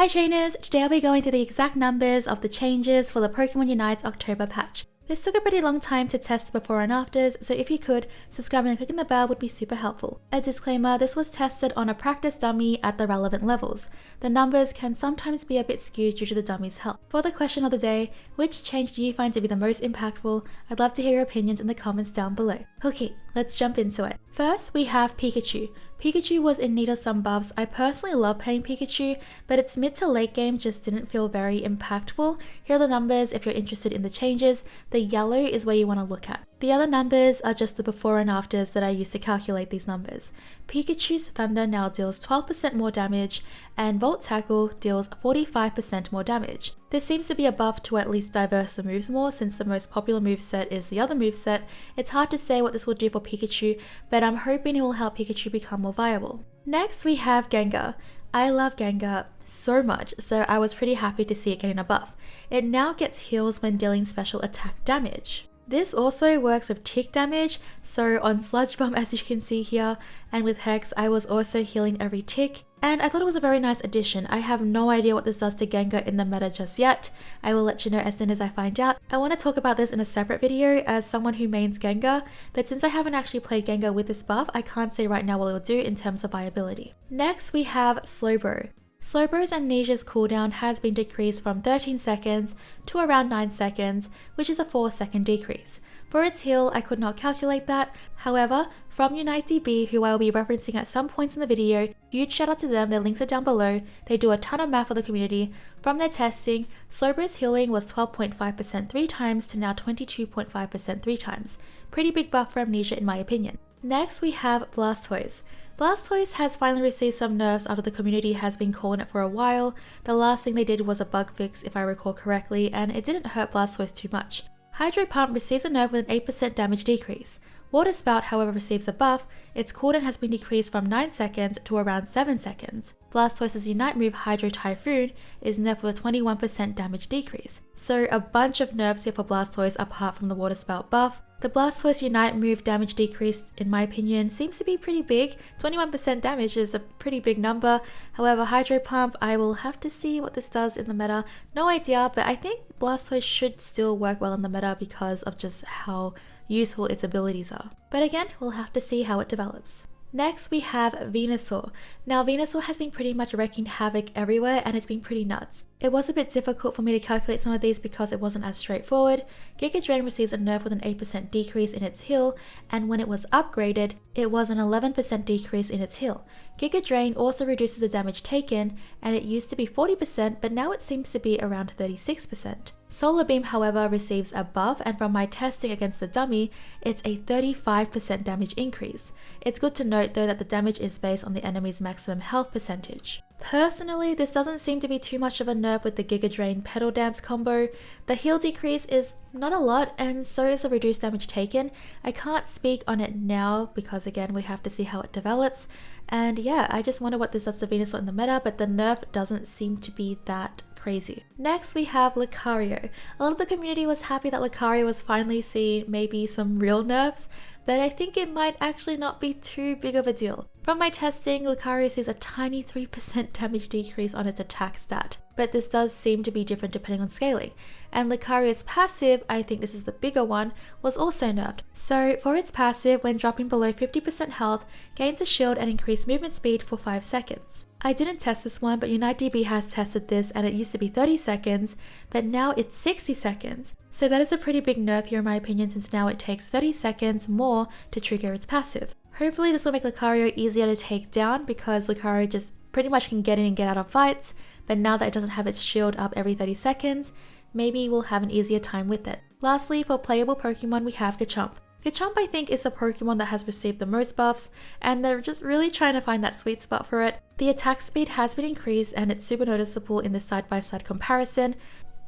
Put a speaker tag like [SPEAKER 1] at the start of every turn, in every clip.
[SPEAKER 1] Hi trainers, today I'll be going through the exact numbers of the changes for the Pokemon Unite's October patch. This took a pretty long time to test the before and afters, so if you could, subscribing and clicking the bell would be super helpful. A disclaimer, this was tested on a practice dummy at the relevant levels. The numbers can sometimes be a bit skewed due to the dummy's health. For the question of the day, which change do you find to be the most impactful? I'd love to hear your opinions in the comments down below. Okay, let's jump into it. First, we have Pikachu. Pikachu was in need of some buffs. I personally love playing Pikachu, but its mid to late game just didn't feel very impactful. Here are the numbers if you're interested in the changes. The yellow is where you want to look at. The other numbers are just the before and afters that I used to calculate these numbers. Pikachu's Thunder now deals 12% more damage, and Volt Tackle deals 45% more damage. This seems to be a buff to at least diverse the moves more, since the most popular moveset is the other moveset. It's hard to say what this will do for Pikachu, but I'm hoping it will help Pikachu become more viable. Next we have Gengar. I love Gengar so much, so I was pretty happy to see it getting a buff. It now gets heals when dealing special attack damage. This also works with tick damage, so on Sludge Bomb as you can see here, and with Hex I was also healing every tick, and I thought it was a very nice addition. I have no idea what this does to Gengar in the meta just yet. I will let you know as soon as I find out. I want to talk about this in a separate video as someone who mains Gengar, but since I haven't actually played Gengar with this buff, I can't say right now what it will do in terms of viability. Next we have Slowbro. Slowbro's Amnesia's cooldown has been decreased from 13 seconds to around 9 seconds, which is a 4-second decrease. For its heal, I could not calculate that. However, from UniteDB, who I will be referencing at some points in the video, huge shout out to them, their links are down below. They do a ton of math for the community. From their testing, Slowbro's healing was 12.5% 3 times to now 22.5% 3 times. Pretty big buff for Amnesia in my opinion. Next we have Blastoise. Blastoise has finally received some nerfs after the community has been calling it for a while. The last thing they did was a bug fix if I recall correctly, and it didn't hurt Blastoise too much. Hydro Pump receives a nerf with an 8% damage decrease. Water Spout however receives a buff. Its cooldown has been decreased from 9 seconds to around 7 seconds. Blastoise's Unite move Hydro Typhoon is nerfed with a 21% damage decrease. So a bunch of nerfs here for Blastoise apart from the Water Spout buff. The Blastoise Unite move damage decrease, in my opinion, seems to be pretty big. 21% damage is a pretty big number. However, Hydro Pump, I will have to see what this does in the meta. No idea, but I think Blastoise should still work well in the meta because of just how useful its abilities are. But again, we'll have to see how it develops. Next we have Venusaur. Now Venusaur has been pretty much wreaking havoc everywhere and it's been pretty nuts. It was a bit difficult for me to calculate some of these because it wasn't as straightforward. Giga Drain receives a nerf with an 8% decrease in its heal, and when it was upgraded, it was an 11% decrease in its heal. Giga Drain also reduces the damage taken, and it used to be 40%, but now it seems to be around 36%. Solar Beam, however, receives a buff, and from my testing against the dummy, it's a 35% damage increase. It's good to note though that the damage is based on the enemy's maximum health percentage. Personally, this doesn't seem to be too much of a nerf with the Giga Drain Pedal Dance combo. The heal decrease is not a lot, and so is the reduced damage taken. I can't speak on it now because again we have to see how it develops, and yeah, I just wonder what this does to Venusaur in the meta, but the nerf doesn't seem to be that crazy. Next we have Lucario. A lot of the community was happy that Lucario was finally seeing maybe some real nerfs, but I think it might actually not be too big of a deal. From my testing, Lucario sees a tiny 3% damage decrease on its attack stat, but this does seem to be different depending on scaling. And Lucario's passive, I think this is the bigger one, was also nerfed. So for its passive, when dropping below 50% health, gains a shield and increased movement speed for 5 seconds. I didn't test this one, but UniteDB has tested this and it used to be 30 seconds, but now it's 60 seconds. So that is a pretty big nerf here in my opinion, since now it takes 30 seconds more to trigger its passive. Hopefully this will make Lucario easier to take down because Lucario just pretty much can get in and get out of fights, but now that it doesn't have its shield up every 30 seconds, maybe we'll have an easier time with it. Lastly, for playable Pokemon we have Garchomp. Garchomp I think is the Pokemon that has received the most buffs, and they're just really trying to find that sweet spot for it. The attack speed has been increased and it's super noticeable in the side-by-side comparison.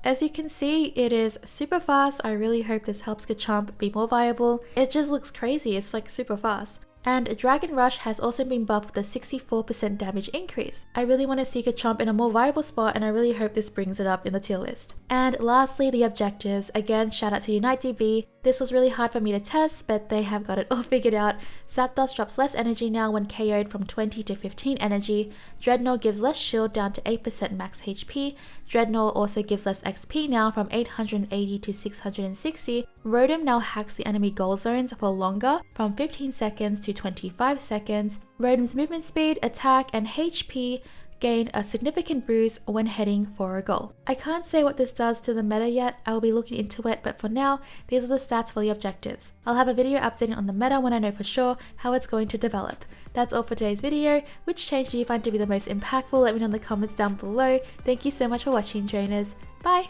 [SPEAKER 1] As you can see, it is super fast. I really hope this helps Garchomp be more viable. It just looks crazy, it's like super fast. And Dragon Rush has also been buffed with a 64% damage increase. I really want to see Garchomp in a more viable spot, and I really hope this brings it up in the tier list. And lastly, the objectives. Again, shout out to UniteDB. This was really hard for me to test, but they have got it all figured out. Zapdos drops less energy now when KO'd from 20 to 15 energy. Drednaw gives less shield down to 8% max HP. Drednaw also gives less XP now from 880 to 660. Rotom now hacks the enemy goal zones for longer from 15 seconds to 25 seconds. Rotom's movement speed, attack, and HP gained a significant boost when heading for a goal. I can't say what this does to the meta yet, I will be looking into it, but for now, these are the stats for the objectives. I'll have a video updating on the meta when I know for sure how it's going to develop. That's all for today's video. Which change do you find to be the most impactful? Let me know in the comments down below. Thank you so much for watching, trainers. Bye!